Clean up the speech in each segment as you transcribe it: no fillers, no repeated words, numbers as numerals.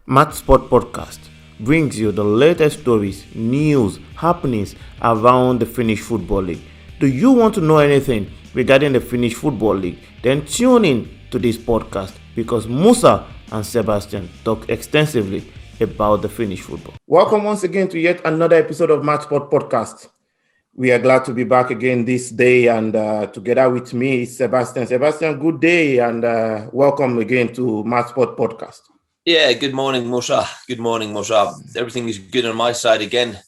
MAATSPORTS Podcast brings you the latest stories, news, happenings around the Finnish Football League. Do you want to know anything regarding the Finnish Football League? Then tune in to this podcast because Musa and Sebastian talk extensively about the Finnish football. Welcome once again to yet another episode of MAATSPORTS Podcast. We are glad to be back again this day, and together with me is Sebastian. Sebastian, good day, and welcome again to MAATSPORTS Podcast. Yeah, good morning, Musa. Good morning, Musa. Everything is good on my side again.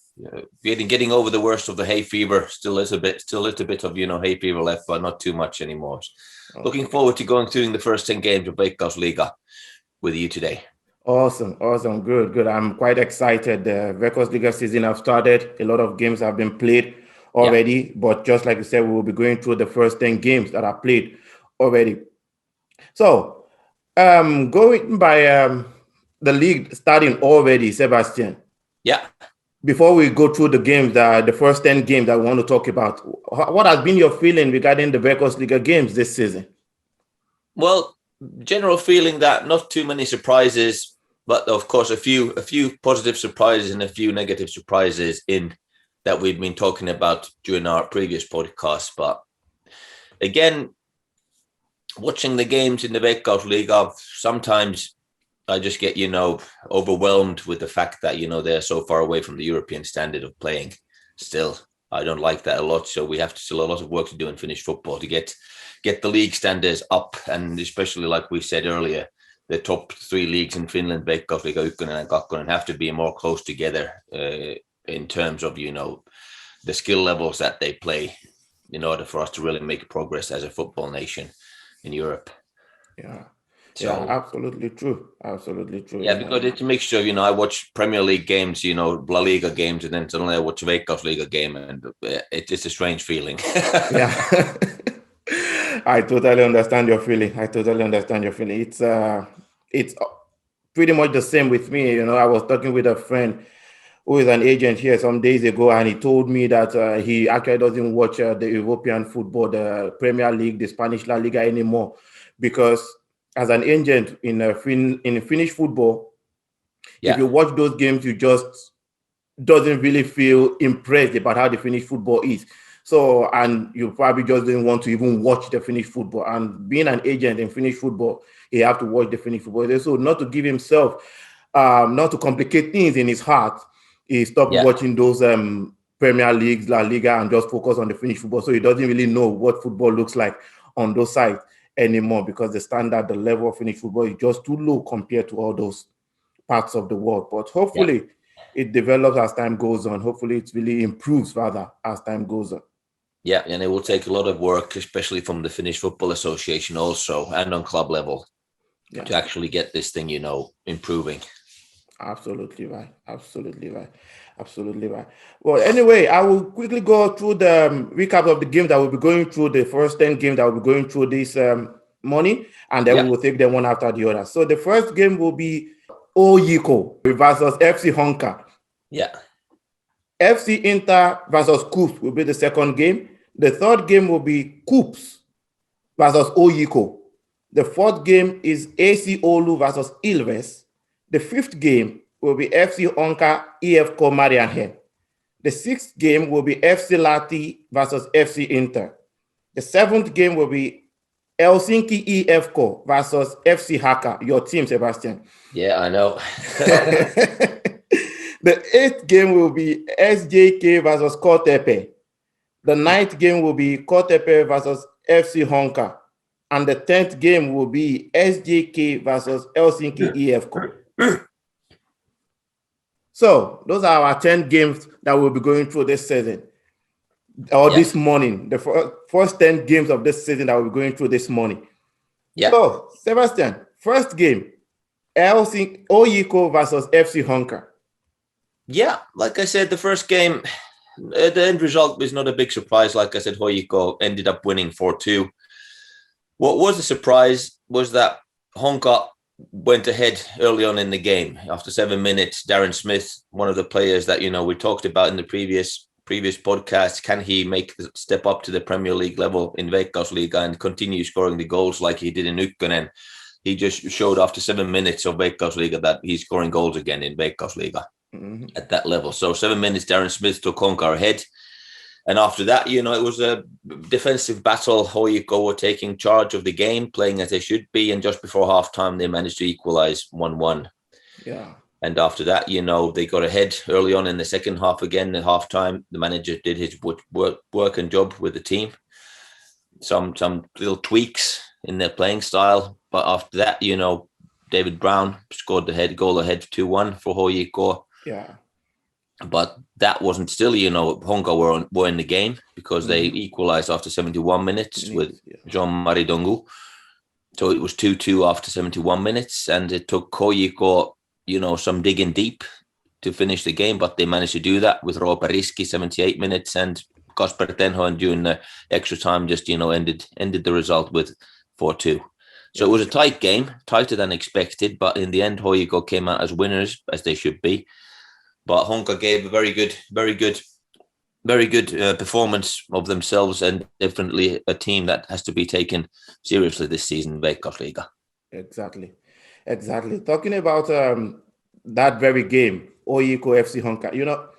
Getting over the worst of the hay fever. Still a little bit of hay fever left, but not too much anymore. Okay. Looking forward to going through the first 10 games of veikkausliiga with you today. Awesome, good. I'm quite excited. The veikkausliiga season have started. A lot of games have been played already, but just like you said, we will be going through the first 10 games that are played already. So, going by the league starting already, Sebastian. Yeah. Before we go through the games, the first 10 games that we want to talk about, what has been your feeling regarding the veikkausliiga games this season? Well, general feeling that not too many surprises, but of course a few positive surprises and a few negative surprises in that we've been talking about during our previous podcast. But again, watching the games in the veikkausliiga, sometimes I just get, overwhelmed with the fact that, they're so far away from the European standard of playing. Still, I don't like that a lot. So we have still a lot of work to do in Finnish football to get the league standards up. And especially like we said earlier, the top three leagues in Finland, veikkausliiga 1 and 2, have to be more close together in terms of, the skill levels that they play in order for us to really make progress as a football nation in Europe. Absolutely true. Yeah, because it's a mixture. I watch Premier League games, La Liga games, and then suddenly I watch a veikkausliiga game, and it's a strange feeling. Yeah, I totally understand your feeling. It's pretty much the same with me. I was talking with a friend who is an agent here some days ago, and he told me that he actually doesn't watch the European football, the Premier League, the Spanish La Liga anymore, because as an agent in Finnish football, if you watch those games, you just doesn't really feel impressed about how the Finnish football is. So, and you probably just didn't want to even watch the Finnish football. And being an agent in Finnish football, he have to watch the Finnish football. So, not to give himself, not to complicate things in his heart, he stopped watching those Premier Leagues, La Liga, and just focus on the Finnish football. So he doesn't really know what football looks like on those sides anymore, because the level of Finnish football is just too low compared to all those parts of the world. But hopefully it develops as time goes on. Hopefully it really improves rather as time goes on. Yeah, and it will take a lot of work, especially from the Finnish Football Association also, and on club level, to actually get this thing, improving. Absolutely right. Well, anyway, I will quickly go through the recap of the game that we'll be going through, the first 10 games that we'll be going through this morning, and then we will take them one after the other. So the first game will be Oyeco versus FC Hakka. Yeah. FC Inter versus Coupes will be the second game. The third game will be Coupes versus Oyeco. The fourth game is AC Oulu versus Ilves. The fifth game will be FC Hakka Efco Marianhen. The sixth game will be FC Lahti versus FC Inter. The seventh game will be Helsinki Efco versus FC Hakka, your team, Sebastian. Yeah, I know. The eighth game will be SJK versus Coupes. The ninth game will be Coupes versus FC Hakka. And the 10th game will be SJK versus Helsinki Efco. So those are our 10 games that we'll be going through this season, or this morning. The first 10 games of this season that we'll be going through this morning. Yeah. So, Sebastian, first game, Oyeco versus FC Hakka. Yeah, like I said, the first game, the end result was not a big surprise. Like I said, Oyeco ended up winning 4-2. What was a surprise was that Hakka went ahead early on in the game. After 7 minutes, Darren Smith, one of the players that, we talked about in the previous podcast, can he make the step up to the Premier League level in veikkausliiga and continue scoring the goals like he did in Ykkönen? he just showed after 7 minutes of veikkausliiga that he's scoring goals again in veikkausliiga at that level. So 7 minutes, Darren Smith took Honka ahead. And after that, it was a defensive battle. Oyeco were taking charge of the game, playing as they should be. And just before halftime, they managed to equalize 1-1. Yeah. And after that, they got ahead early on in the second half again at halftime. The manager did his work and job with the team. Some little tweaks in their playing style. But after that, David Brown scored the goal ahead 2-1 for Oyeco. Yeah. But that wasn't still, Honka were in the game because they equalized after 71 minutes with Jean-Marie Dongu. So it was 2-2 after 71 minutes. And it took Oyeco, some digging deep to finish the game. But they managed to do that with Roope Riski, 78 minutes. And Kasper Tenhoen during the extra time just, ended the result with 4-2. So it was a tight game, tighter than expected. But in the end, Oyeco came out as winners, as they should be. But Honka gave a very good performance of themselves, and definitely a team that has to be taken seriously this season in Veikkausliiga. Exactly. Talking about that very game, Oyeco FC Honka,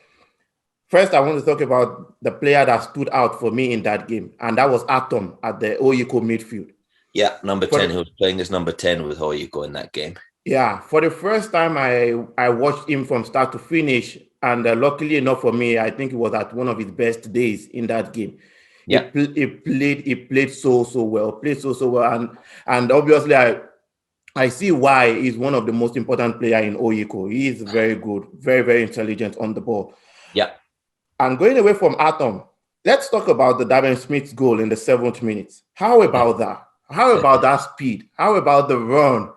first I want to talk about the player that stood out for me in that game, and that was Atom at the Oyeco midfield. Yeah, number 10, who was playing as number 10 with Oyeco in that game. Yeah, for the first time, I watched him from start to finish, and luckily enough for me, I think it was at one of his best days in that game. Yeah, he played so well, and obviously I see why he's one of the most important players in Oyeco. He is very good, very very intelligent on the ball. Yeah, and going away from Atom, let's talk about the Davin Smith's goal in the 7th minute. How about that? How about that speed? How about the run?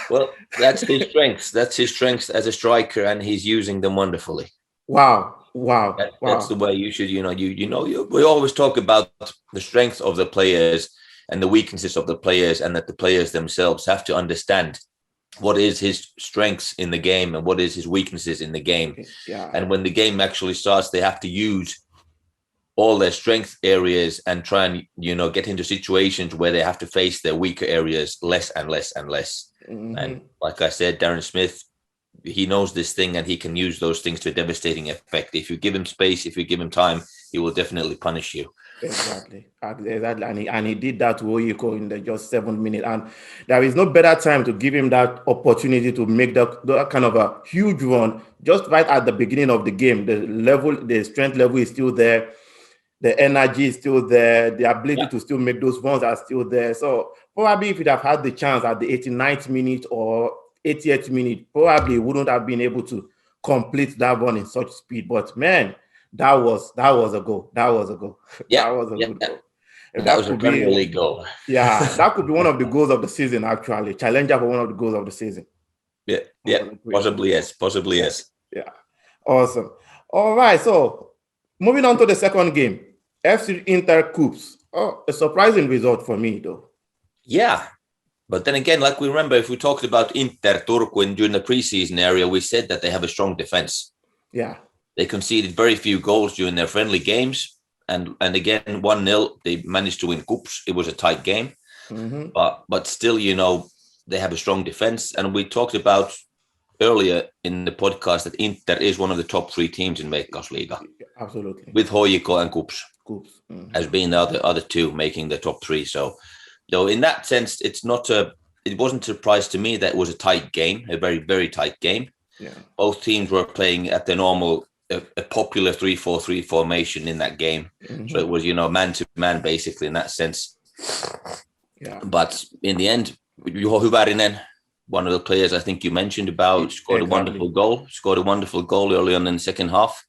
Well, that's his strengths. That's his strengths as a striker, and he's using them wonderfully. Wow. That's the way you should, we always talk about the strength of the players and the weaknesses of the players, and that the players themselves have to understand what is his strengths in the game and what is his weaknesses in the game. Yeah. And when the game actually starts, they have to use all their strength areas and try and, get into situations where they have to face their weaker areas less and less and less. And like I said, Darren Smith, he knows this thing, and he can use those things to a devastating effect. If you give him space, if you give him time, he will definitely punish you. Exactly. And he did that to Oyeco in the just 7th minute. And there is no better time to give him that opportunity to make that kind of a huge run just right at the beginning of the game. The strength level is still there. The energy is still there. The ability to still make those runs are still there. So probably if he'd have had the chance at the 89th minute or 80th minute, probably wouldn't have been able to complete that run in such speed. But man, that was a goal. That was a goal. Yeah, that was a good goal. That was a Premier League goal. Yeah, that could be one of the goals of the season, actually. Challenger for one of the goals of the season. Yeah, possibly yes. Yeah, awesome. All right, so moving on to the second game. FC Inter Coupes. Oh, a surprising result for me, though. Yeah, but then again, like we remember, if we talked about Inter Turku during the preseason area, we said that they have a strong defense. Yeah. They conceded very few goals during their friendly games. And again, 1-0, they managed to win Coupes. It was a tight game. But still, they have a strong defense. And we talked about earlier in the podcast that Inter is one of the top 3 teams in Veikkausliiga. Absolutely. With Oyeco and Coupes as being the other 2 making the top 3. So in that sense, it wasn't a surprise to me that it was a tight game, a very, very tight game. Yeah. Both teams were playing at the normal, a popular 3-4-3 formation in that game. So it was, man-to-man basically in that sense. Yeah. But in the end, Juho Hyvärinen, one of the players I think you mentioned about, scored a wonderful goal early on in the second half.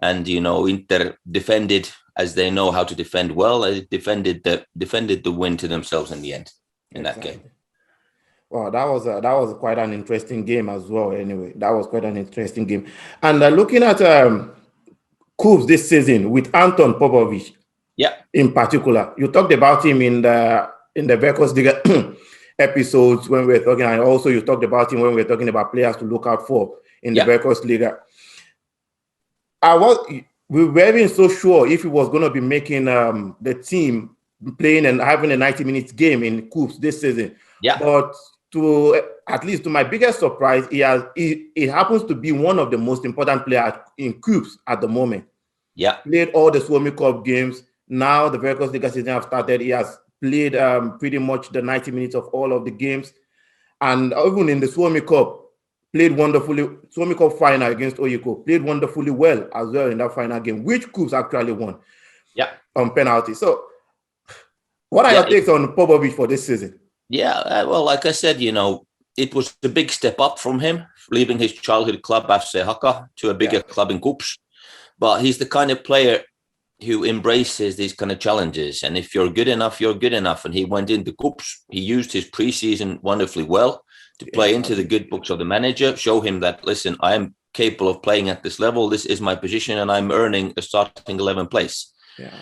And, Inter defended as they know how to defend well. They defended the win to themselves in the end in that game. Well, that was quite an interesting game as well. Anyway, that was quite an interesting game. And looking at Coupes this season with Anton Popovic, in particular, you talked about him in the Veikkausliiga episodes when we were talking, and also you talked about him when we were talking about players to look out for in the Veikkausliiga. We weren't so sure if he was going to be making the team playing and having a 90 minutes game in Coupes this season. Yeah. But to at least to my biggest surprise, he happens to be one of the most important players in Coupes at the moment. Yeah. Played all the Suomi Cup games. Now the veikkausliiga season have started. He has played pretty much the 90 minutes of all of the games. And even in the Suomi Cup, played wonderfully. Suomi Cup final against Oyeco, played wonderfully well as well in that final game, which Coupes actually won. Yeah. On penalty. So what are your takes on Popovic for this season? Yeah, well, like I said, it was a big step up from him, leaving his childhood club, FC Hakka, to a bigger club in Coupes. But he's the kind of player who embraces these kind of challenges. And if you're good enough, you're good enough. And he went into Coupes. He used his preseason wonderfully well to play into the good books of the manager, show him that, listen, I am capable of playing at this level. This is my position, and I'm earning a starting 11 place. Yeah.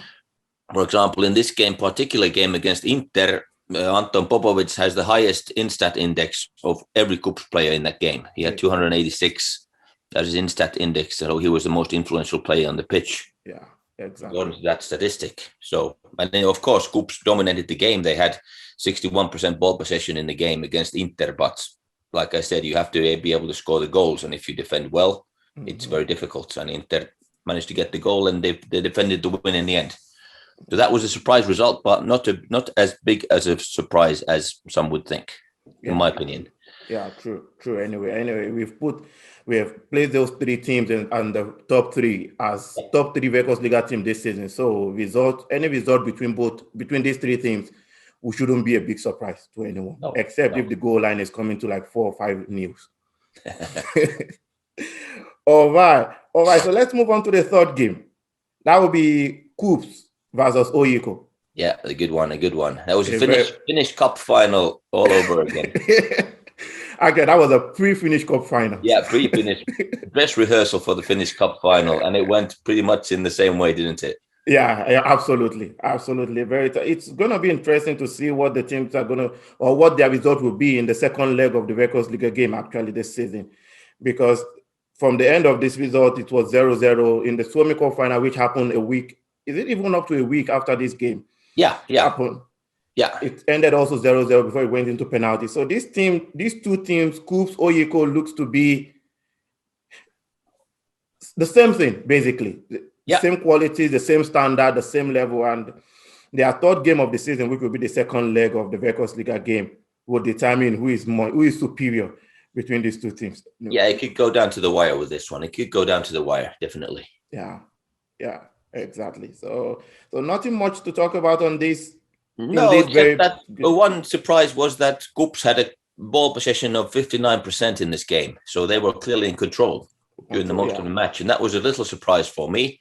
For example, in this particular game against Inter, Anton Popovic has the highest Instat index of every Coupes player in that game. He had 286 as his Instat index, so he was the most influential player on the pitch. Yeah, exactly. According to that statistic. So, and then of course, Coupes dominated the game. They had 61% ball possession in the game against Inter, but like I said, you have to be able to score the goals, and if you defend well, it's very difficult. And Inter managed to get the goal, and they defended the win in the end. So that was a surprise result, but not as big as a surprise as some would think, in my opinion. Yeah, true. Anyway, we have placed those three teams and the top three as top three veikkausliiga team this season. So any result between these three teams, we shouldn't be a big surprise to anyone, except if the goal line is coming to like 4 or 5 nils. All right. So let's move on to the third game. That will be Coupes versus Oyeco. Yeah, a good one. That was a Finnish Cup final all over again. Okay, that was a pre-Finnish Cup final. Yeah, pre-Finnish. Dress rehearsal for the Finnish Cup final, and it went pretty much in the same way, didn't it? Yeah, absolutely. It's going to be interesting to see what the teams are going to, or what their result will be in the second leg of the veikkausliiga game actually this season. Because from the end of this result, it was 0-0 in the Suomi Cup final, which happened a week. Is it even up to a week after this game? Yeah. Happened. Yeah. It ended also 0-0 before it went into penalty. So these two teams, Coupes, Oyeco, looks to be the same thing, basically. Yeah. Same qualities, the same standard, the same level. And their third game of the season, which will be the second leg of the veikkausliiga game, will determine who is superior between these two teams. Yeah, it could go down to the wire with this one. It could go down to the wire, definitely. Yeah, exactly. So nothing much to talk about on this. No, except that one surprise was that Coupes had a ball possession of 59% in this game. So they were clearly in control during the most of the match. And that was a little surprise for me,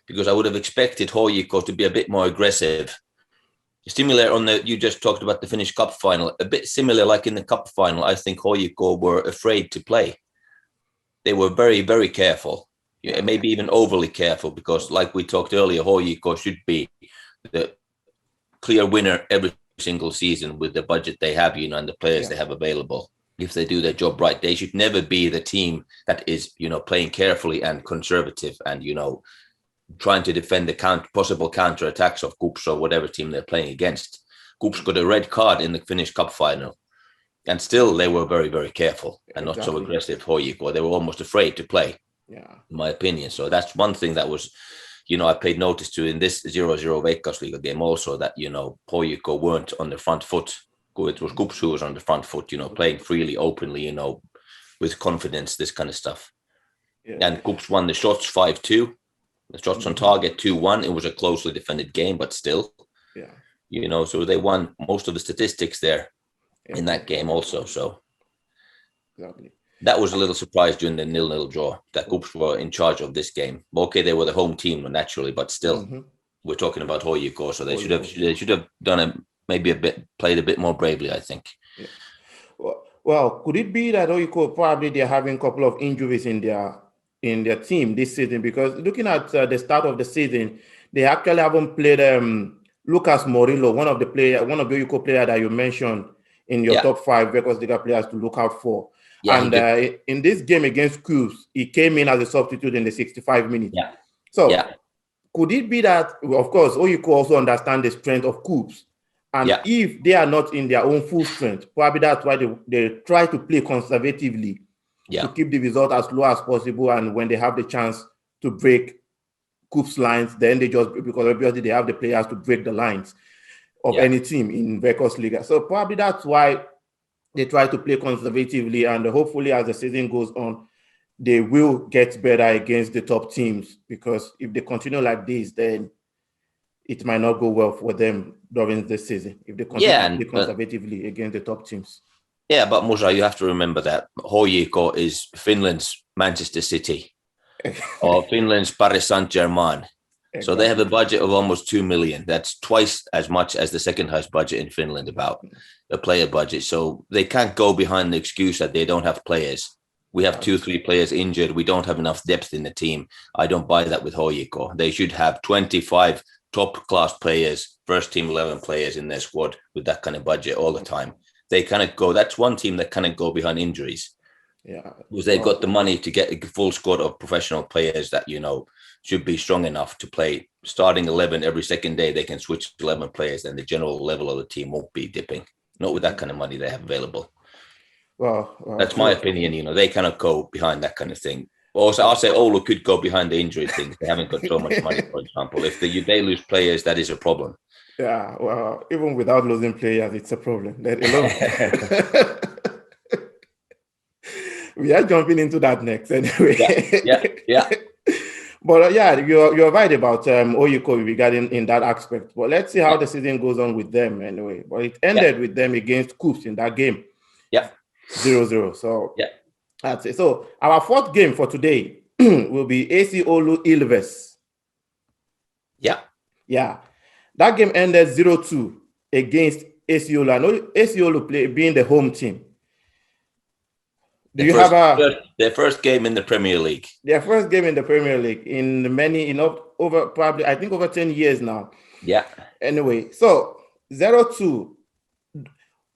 because I would have expected Oyeco to be a bit more aggressive. Similar you just talked about the Finnish Cup final, a bit similar like in the Cup final. I think Oyeco were afraid to play. They were very, very careful, maybe even overly careful, because like we talked earlier, Oyeco should be the clear winner every single season with the budget they have, and the players they have available. If they do their job right, they should never be the team that is, playing carefully and conservative and, trying to defend the possible counter-attacks of Coupes or whatever team they're playing against. Coupes got a red card in the Finnish Cup final, and still they were very, very careful and not so aggressive. Oyeco, they were almost afraid to play, in my opinion. So that's one thing that was, I paid notice to in this 0-0 veikkausliiga game also, that, Oyeco weren't on the front foot. It was Coupes who was on the front foot, playing freely, openly, with confidence, this kind of stuff. Yeah. And Coupes won the shots 5-2. The shots on target 2-1. It was a closely defended game, but still, so they won most of the statistics there in that game also. So that was a little surprise during the 0-0 draw that Coupes were in charge of this game. Okay, they were the home team naturally, but still, we're talking about Oyeco, so they should have done played a bit more bravely, I think. Yeah. Well, could it be that Oyeco probably they're having a couple of injuries in their team this season? Because looking at the start of the season, they actually haven't played Lucas Morillo, one of the Oyeco players that you mentioned in your top 5 veikkausliiga players to look out for. Yeah, and in this game against Coupes, he came in as a substitute in the 65 minutes. Yeah. So could it be that, of course, Oyeco also understand the strength of Coupes, And if they are not in their own full strength, probably that's why they try to play conservatively to keep the result as low as possible. And when they have the chance to break Coupes lines, then they just, because obviously they have the players to break the lines of any team in veikkausliiga. So probably that's why they try to play conservatively. And hopefully as the season goes on, they will get better against the top teams, because if they continue like this, then it might not go well for them during the season if they continue to play conservatively against the top teams. Yeah, but Musa, you have to remember that Oyeco is Finland's Manchester City or Finland's Paris Saint-Germain. Exactly. So they have a budget of almost 2 million. That's twice as much as the second highest budget in Finland, about the player budget. So they can't go behind the excuse that they don't have players. We have 2-3 players injured. We don't have enough depth in the team. I don't buy that with Oyeco. They should have 25 top-class players, first-team 11 players in their squad with that kind of budget all the time. They cannot go. That's one team that cannot go behind injuries. Yeah, because they've got the money to get a full squad of professional players that, should be strong enough to play starting 11 every second day. They can switch 11 players, and the general level of the team won't be dipping. Not with that kind of money they have available. Well, that's my opinion. They cannot go behind that kind of thing. Also, I'll say Oulu could go behind the injury thing. They haven't got so much money, for example. If they lose players, that is a problem. Yeah, well, even without losing players, it's a problem. Let alone. We are jumping into that next anyway. Yeah. But you're right about Oyeco regarding in that aspect. But let's see how the season goes on with them anyway. But it ended with them against Coupes in that game. Yeah. 0-0. So that's it. So our fourth game for today will be AC Oulu Ilves. Yeah. That game ended 0-2 against AC Oulu. I know AC Oulu being the home team. Their first game in the Premier League? Their first game in the Premier League over 10 years now. Yeah. Anyway, so 0-2.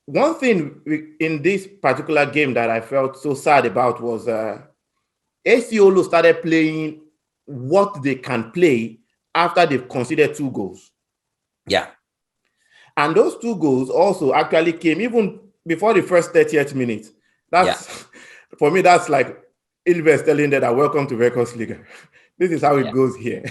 One thing in this particular game that I felt so sad about was AC Oulu started playing what they can play after they've conceded 2 goals. Yeah. And those 2 goals also actually came even before the first 30th minute. For me, that's like Ilves telling them that welcome to veikkausliiga. This is how it goes here.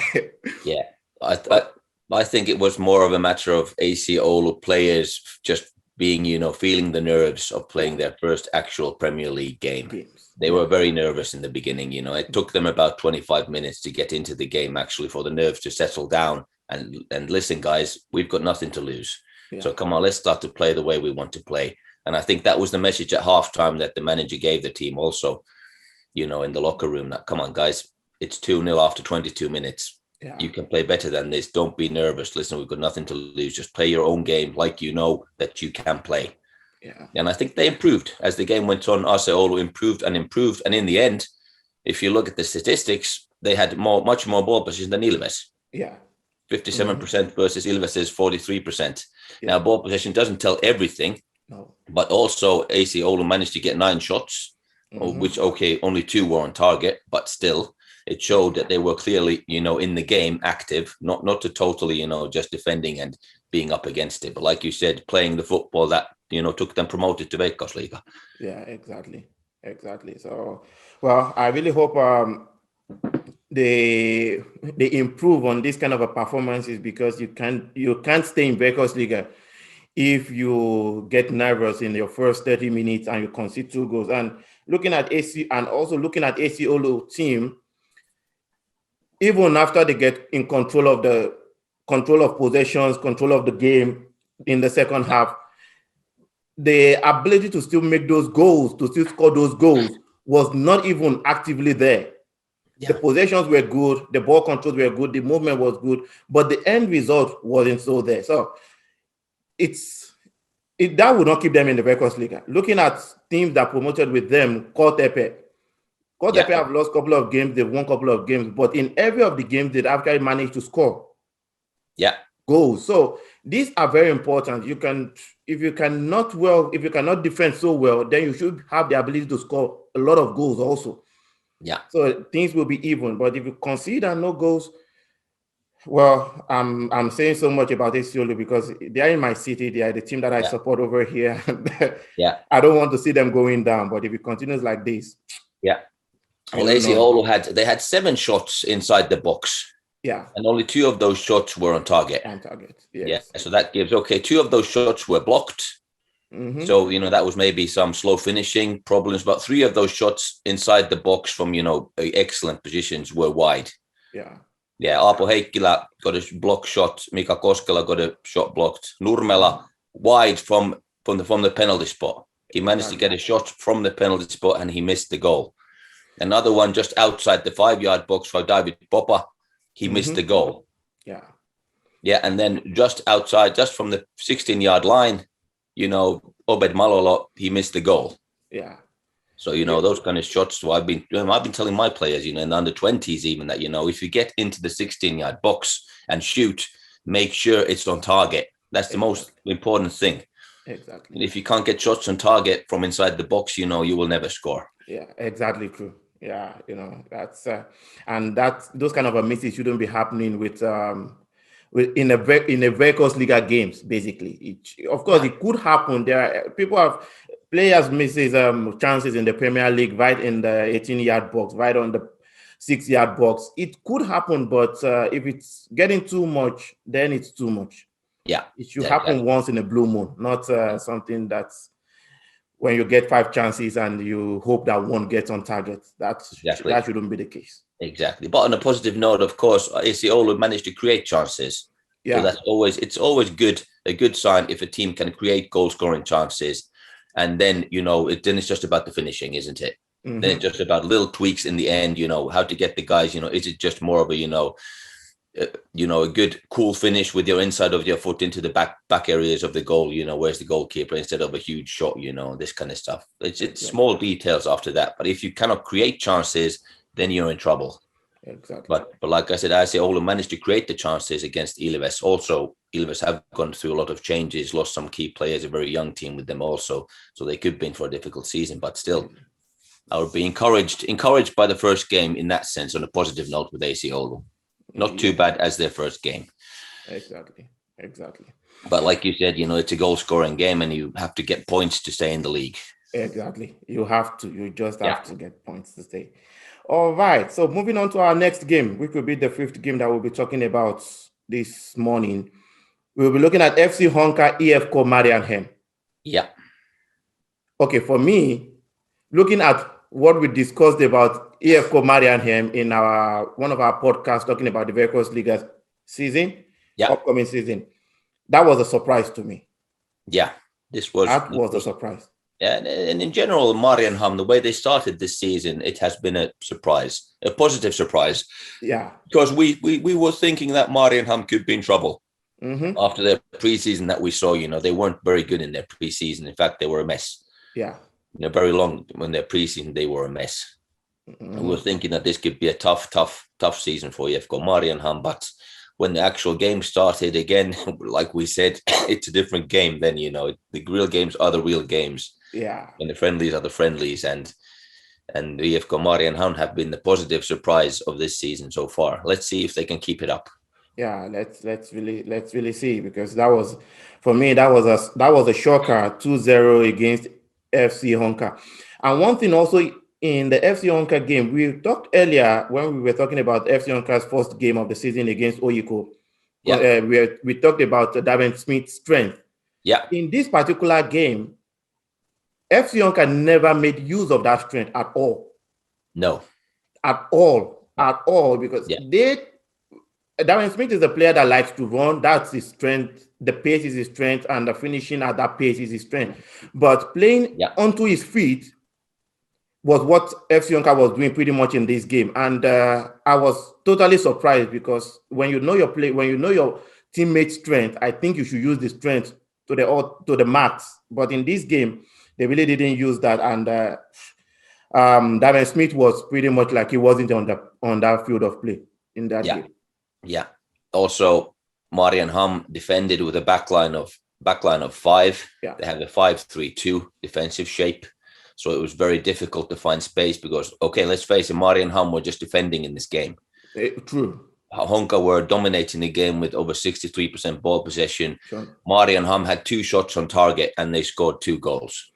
Yeah. I think it was more of a matter of AC Oulu players just being, feeling the nerves of playing their first actual Premier League game. They were very nervous in the beginning. It took them about 25 minutes to get into the game, actually, for the nerves to settle down and listen, guys, we've got nothing to lose. Yeah. So come on, let's start to play the way we want to play. And I think that was the message at halftime that the manager gave the team also, in the locker room, that come on, guys, it's 2-0 after 22 minutes. Yeah. You can play better than this. Don't be nervous. Listen, we've got nothing to lose. Just play your own game like that you can play. Yeah. And I think they improved as the game went on. AC Oulu improved. And in the end, if you look at the statistics, they had much more ball possession than Ilves. Yeah. 57% versus Ilves' 43%. Yeah. Now, ball possession doesn't tell everything. No. But also AC Oulu managed to get 9 shots, which, only 2 were on target, but still it showed that they were clearly, in the game active, not to totally, just defending and being up against it. But like you said, playing the football that, took them promoted to veikkausliiga. Yeah, exactly. So, well, I really hope they improve on this kind of a performances, because you can't stay in veikkausliiga if you get nervous in your first 30 minutes and you concede 2 goals. And looking at AC Oulu team, even after they get in control of possessions, control of the game in the second half, the ability to still make those goals, to still score those goals, was not even actively there. Yeah. The possessions were good, the ball controls were good, the movement was good, but the end result wasn't so there. So that would not keep them in the veikkausliiga. Looking at teams that promoted with them, Coupes have lost a couple of games, they've won a couple of games, but in every of the games they've actually managed to score goals. So these are very important. If you cannot defend so well, then you should have the ability to score a lot of goals also. Yeah. So things will be even. But if you consider no goals, Well, I'm saying so much about ACLU because they are in my city. They are the team that I support over here. Yeah. I don't want to see them going down, but if it continues like this, yeah. Well, AC Oulu had 7 shots inside the box. Yeah. And only 2 of those shots were on target. On target, yes. Yeah. So that gives, 2 of those shots were blocked. Mm-hmm. So, that was maybe some slow finishing problems, but 3 of those shots inside the box from, excellent positions were wide. Yeah. Yeah, Aapo Heikkilä got a block shot. Mika Koskela got a shot blocked. Nurmela wide from the penalty spot. He managed to get a shot from the penalty spot and he missed the goal. Another one just outside the 5-yard box for David Popa. He missed the goal. Yeah. Yeah, and then just outside, just from the 16-yard line, Obed Malolo, he missed the goal. Yeah. So, those kind of shots. So I've been telling my players, in the under 20s even that, if you get into the 16-yard box and shoot, make sure it's on target. That's the most important thing. Exactly. And if you can't get shots on target from inside the box, you will never score. Yeah, exactly true. Yeah, that's and those kind of misses shouldn't be happening with in a veikkausliiga games. Basically, of course, it could happen. Players misses chances in the Premier League right in the 18-yard box, right on the 6-yard box. It could happen, but if it's getting too much, then it's too much. Yeah, it should happen once in a blue moon, not something that's when you get 5 chances and you hope that one gets on target. That shouldn't be the case. Exactly. But on a positive note, of course, AC Oulu managed to create chances. Yeah. So it's always a good sign if a team can create goal-scoring chances. And then, then it's just about the finishing, isn't it? Mm-hmm. Then it's just about little tweaks in the end, how to get the guys, is it just more of a, a good, cool finish with your inside of your foot into the back areas of the goal, where's the goalkeeper instead of a huge shot, this kind of stuff. It's small details after that. But if you cannot create chances, then you're in trouble. Exactly. But like I said, AC Oulu managed to create the chances against Ilves. Also, Ilves have gone through a lot of changes, lost some key players, a very young team with them also. So they could be in for a difficult season, but still, I would be encouraged by the first game in that sense on a positive note with AC Oulu. Not too bad as their first game. Exactly. But like you said, it's a goal-scoring game and you have to get points to stay in the league. Exactly. You have to. You just have to get points to stay. All right. So moving on to our next game, which will be the 5th game that we'll be talking about this morning. We'll be looking at FC Honka Efco Marianhem. Yeah. Okay. For me, looking at what we discussed about Efco Marianhem in one of our podcasts talking about the veikkausliiga season, upcoming season, that was a surprise to me. Yeah. That was a surprise. Yeah, and in general, Marianham, the way they started this season, it has been a surprise, a positive surprise. Yeah. Because we were thinking that Marianham could be in trouble after their preseason that we saw. They weren't very good in their preseason. In fact, they were a mess. Yeah. Very long when their preseason, they were a mess. And we were thinking that this could be a tough season for Efco Marianham, but when the actual game started again, like we said, it's a different game. Then, the real games are the real games. Yeah. And the friendlies are the friendlies. And the Efco Marianham have been the positive surprise of this season so far. Let's see if they can keep it up. Yeah, let's really see, because that was a shocker, 2-0 against FC Honka. And one thing also in the FC Honka game, we talked earlier when we were talking about FC Honka's first game of the season against Oyeco. Yeah. We talked about Davin Smith's strength. Yeah. In this particular game, FC Honka never made use of that strength at all. No. At all, because Davin Smith is a player that likes to run. That's his strength. The pace is his strength, and the finishing at that pace is his strength. But playing onto his feet was what FC Honka was doing pretty much in this game. And I was totally surprised, because when you know your teammate's strength, I think you should use the strength to the max. But in this game, they really didn't use that. And Davin Smith was pretty much like he wasn't on that field of play in that game. Yeah. Also, Marianham defended with a backline of 5. Yeah. They have a 5-3-2 defensive shape. So it was very difficult to find space because, let's face it, Marianham were just defending in this game. True. Honka were dominating the game with over 63% ball possession. Sure. Marianham had 2 shots on target and they scored 2 goals.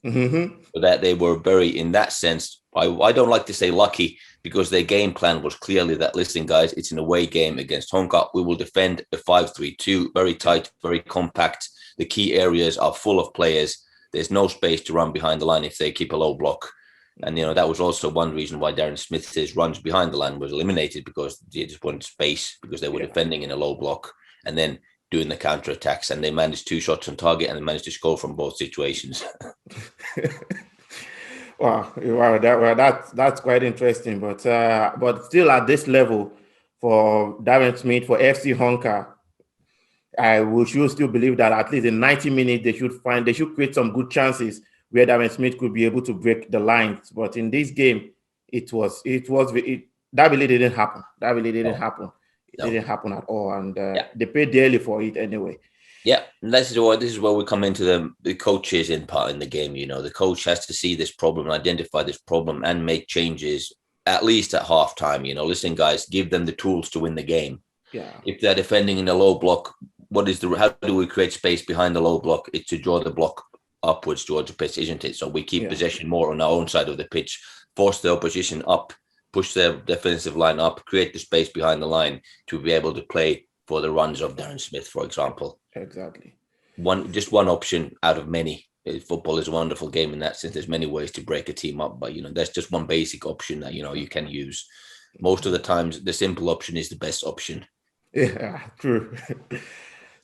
Mm-hmm. So that they were very, in that sense, I don't like to say lucky, because their game plan was clearly that, listen, guys, it's an away game against Honka. We will defend a 5-3-2, very tight, very compact. The key areas are full of players. There's no space to run behind the line if they keep a low block. And, that was also one reason why Darren Smith's runs behind the line was eliminated, because they just wanted space, because they were defending in a low block and then doing the counter-attacks. And they managed 2 shots on target and they managed to score from both situations. Wow, that's quite interesting. But still at this level, for Darren Smith, for FC Honka, we should still believe that at least in 90 minutes they should create some good chances where Davin Smith could be able to break the lines. But in this game, that really didn't happen. That really didn't happen. It didn't happen at all, and they paid dearly for it anyway. Yeah, and this is where we come into the coaches in part in the game. The coach has to see this problem, identify this problem, and make changes at least at halftime. Listen, guys, give them the tools to win the game. Yeah. If they're defending in a low block, how do we create space behind the low block? It's to draw the block upwards towards the pitch, isn't it? So we keep possession more on our own side of the pitch, force the opposition up, push their defensive line up, create the space behind the line to be able to play for the runs of Darren Smith, for example. Exactly. Just one option out of many. Football is a wonderful game in that sense. There's many ways to break a team up, but that's just one basic option that you can use. Most of the times, the simple option is the best option. Yeah, true.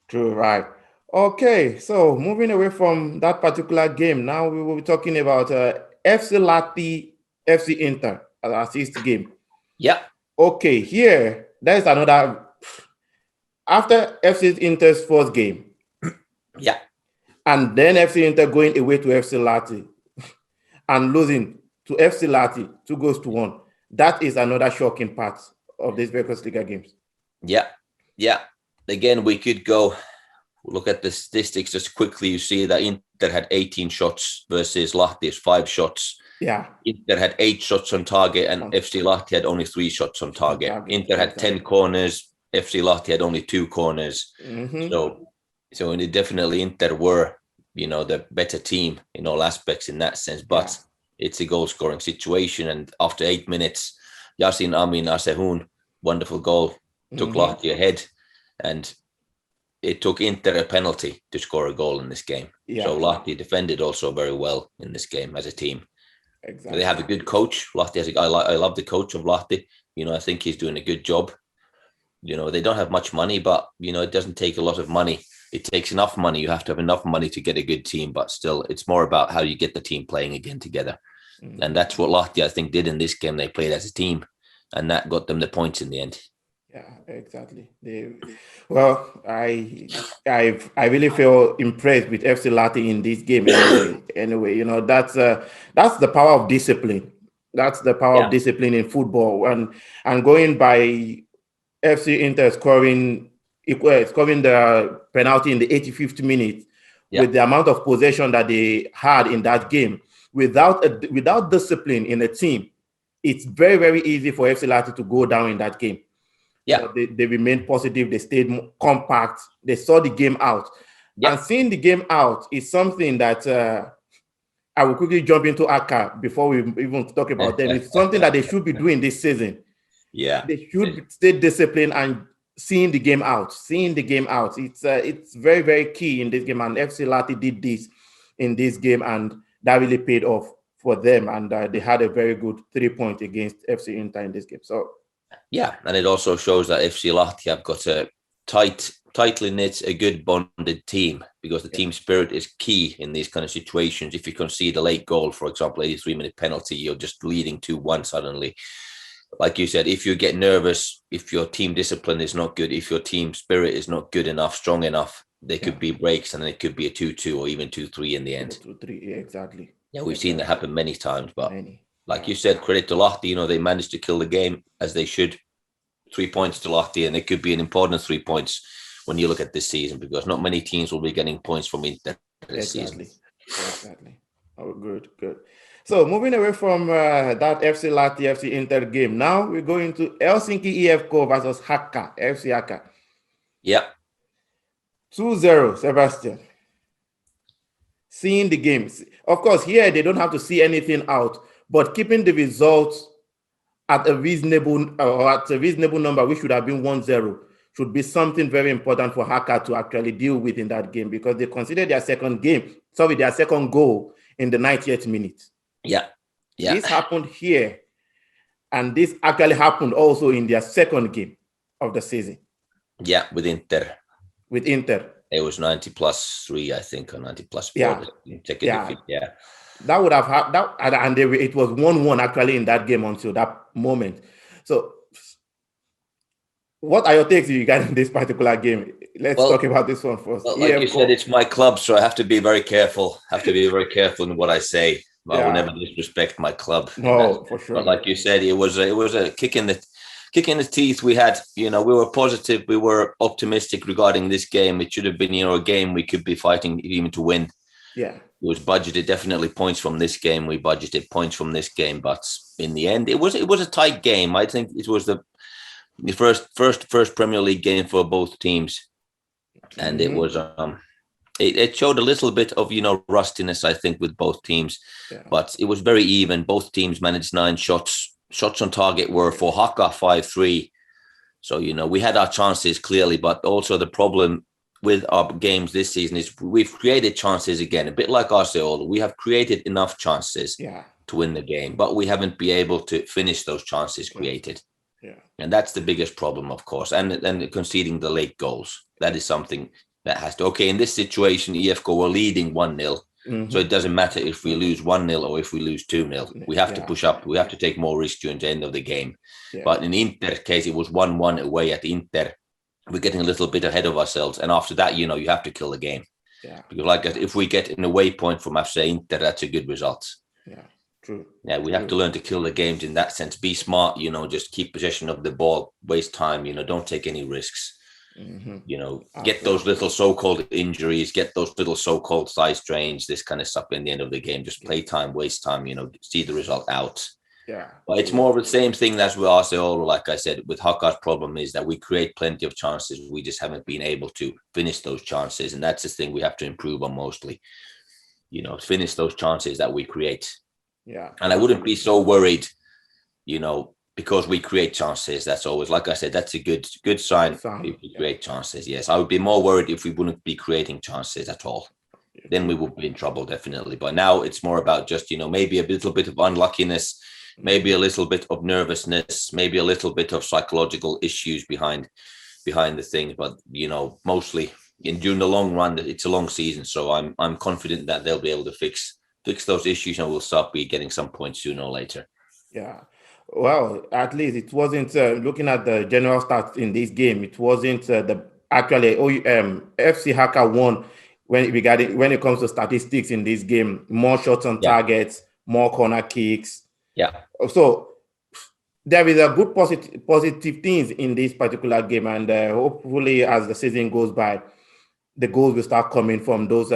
True, right. Okay, so moving away from that particular game, now we will be talking about FC Lahti, FC Inter, our sixth game. Yeah. Okay, here, there's another. After FC Inter's first game. Yeah. And then FC Inter going away to FC Lahti and losing to FC Lahti 2-1. That is another shocking part of these Veikkausliiga games. Yeah. Yeah. Again, we could go look at the statistics just quickly. You see that Inter had 18 shots versus Lahti's 5 shots. Yeah. Inter had 8 shots on target and FC Lahti had only 3 shots on target. Inter had 10 corners. FC Lahti had only 2 corners. Mm-hmm. So definitely Inter were, the better team in all aspects in that sense. But it's a goal-scoring situation. And after 8 minutes, Yasin Amin Asehun, wonderful goal, took Lahti ahead. And it took Inter a penalty to score a goal in this game. Yeah. So Lahti defended also very well in this game as a team. Exactly. They have a good coach. Lahti has I love the coach of Lahti. I think he's doing a good job. They don't have much money, but, it doesn't take a lot of money. It takes enough money. You have to have enough money to get a good team, but still, it's more about how you get the team playing again together. Mm-hmm. And that's what Lahti, I think, did in this game. They played as a team, and that got them the points in the end. Yeah, exactly. I really feel impressed with FC Lahti in this game. Anyway, that's the power of discipline. That's the power of discipline in football. And going by FC Inter scoring the penalty in the 85th minute with the amount of possession that they had in that game, without discipline in the team, it's very, very easy for FC Lahti to go down in that game. Yeah, they remained positive. They stayed compact. They saw the game out. And seeing the game out is something that I will quickly jump into Hakka before we even talk about them. It's something that they should be doing this season. Yeah, they should stay disciplined and seeing the game out. It's very, very key in this game. And FC Lahti did this in this game, and that really paid off for them. And they had a very good 3 points against FC Inter in this game. So. Yeah, and it also shows that FC Lahti have got a tightly knit, a good bonded team, because the team spirit is key in these kind of situations. If you concede a late goal, for example, 83-minute penalty, you're just leading 2-1 suddenly. Like you said, if you get nervous, if your team discipline is not good, if your team spirit is not good enough, strong enough, there could be breaks, and then it could be a 2-2 or even 2-3 in the end. 2-3, yeah, exactly. Yeah, we've seen that happen many times, but like you said, credit to Lahti, they managed to kill the game as they should. 3 points to Lahti, and it could be an important 3 points when you look at this season, because not many teams will be getting points from Inter this season. Exactly. Oh, good. So moving away from that FC Lati FC Inter game, now we're going to Helsinki Efco versus Hakka FC Hakka. Yeah. 2-0, Sebastian. Seeing the games. Of course, here they don't have to see anything out, but keeping the results at a reasonable number, which should have been 1-0, should be something very important for Hakka to actually deal with in that game, because they considered their second goal in the 90th minute. Yeah. This happened here, and this actually happened also in their second game of the season. Yeah, with Inter. It was 90+3, I think, or 90+4. Yeah. That would have had that, and it was 1-1 actually in that game until that moment. So, what are your takes regarding this particular game? Let's talk about this one first. Well, like you said, it's my club, so I have to be very careful. In what I say. I will never disrespect my club. No, for sure. But like you said, it was a kick in the teeth. We had, we were positive, we were optimistic regarding this game. It should have been, a game we could be fighting even to win. Yeah. It was budgeted definitely points from this game. We budgeted points from this game, but in the end, it was a tight game. I think it was the first Premier League game for both teams, and it was it showed a little bit of rustiness, I think, with both teams, but it was very even. Both teams managed 9 shots. Shots on target were for Hakka 5-3. So we had our chances clearly, but also the problem with our games this season is we've created chances again, a bit like Oyeco. We have created enough chances to win the game, but we haven't been able to finish those chances created. Yeah. And that's the biggest problem, of course. And conceding the late goals. That is something that has to, in this situation, Efco were leading 1-0. So it doesn't matter if we lose 1-0 or if we lose 2-0. We have to push up. We have to take more risk during the end of the game. Yeah. But in Inter case, it was 1-1 away at Inter. We're getting a little bit ahead of ourselves. And after that, you have to kill the game. Yeah. Because if we get an away point from FC Inter, that's a good result. Yeah, true. Yeah, we have to learn to kill the games in that sense. Be smart, just keep possession of the ball, waste time, don't take any risks. Get those little so-called injuries, get those little so-called side strains, this kind of stuff in the end of the game. Just play time, waste time, see the result out. Yeah. But it's more of the same thing as with Oyeco. Like I said, with Hakka's problem is that we create plenty of chances. We just haven't been able to finish those chances. And that's the thing we have to improve on mostly, finish those chances that we create. Yeah. And I wouldn't be so worried, because we create chances. That's always, like I said, that's a good sign if we create chances. Yes, I would be more worried if we wouldn't be creating chances at all. Then we would be in trouble, definitely. But now it's more about just, maybe a little bit of unluckiness, maybe a little bit of nervousness, maybe a little bit of psychological issues behind the thing. But, mostly during the long run, it's a long season. So I'm confident that they'll be able to fix those issues and we'll start getting some points sooner or later. Yeah. Well, at least it wasn't looking at the general stats in this game. It wasn't FC Hakka won when it comes to statistics in this game. More shots on targets, more corner kicks. Yeah. So there is a good positive things in this particular game, and hopefully, as the season goes by, the goals will start coming from those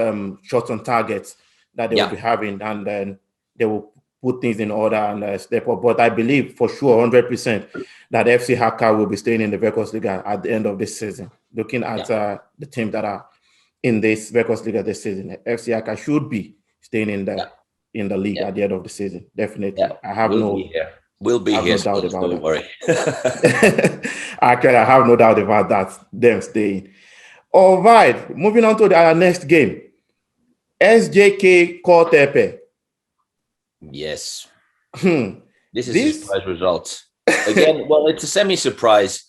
shots on targets that they will be having, and then they will put things in order and step up. But I believe for sure, 100%, that FC Hakka will be staying in the veikkausliiga at the end of this season. Looking at the teams that are in this veikkausliiga this season, FC Hakka should be staying in the league at the end of the season. Definitely, We'll be here. No doubt about don't worry. Actually, I have no doubt about that. Them staying. All right, moving on to our next game. SJK Coupes. Yes. This is a surprise result. Again, well, it's a semi-surprise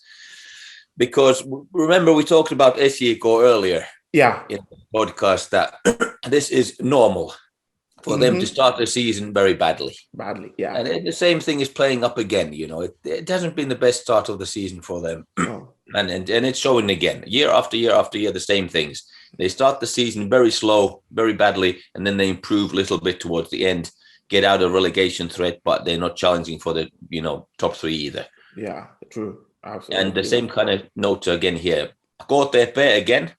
because remember we talked about Oyeco earlier. Yeah. In the podcast that this is normal for them to start the season very badly. Yeah. And the same thing is playing up again. It hasn't been the best start of the season for them. Oh. And it's showing again, year after year after year, the same things. They start the season very slow, very badly, and then they improve a little bit towards the end, get out of relegation threat, but they're not challenging for the, top 3 either. Yeah, true. Absolutely. And the same kind of note again here. Coupes again.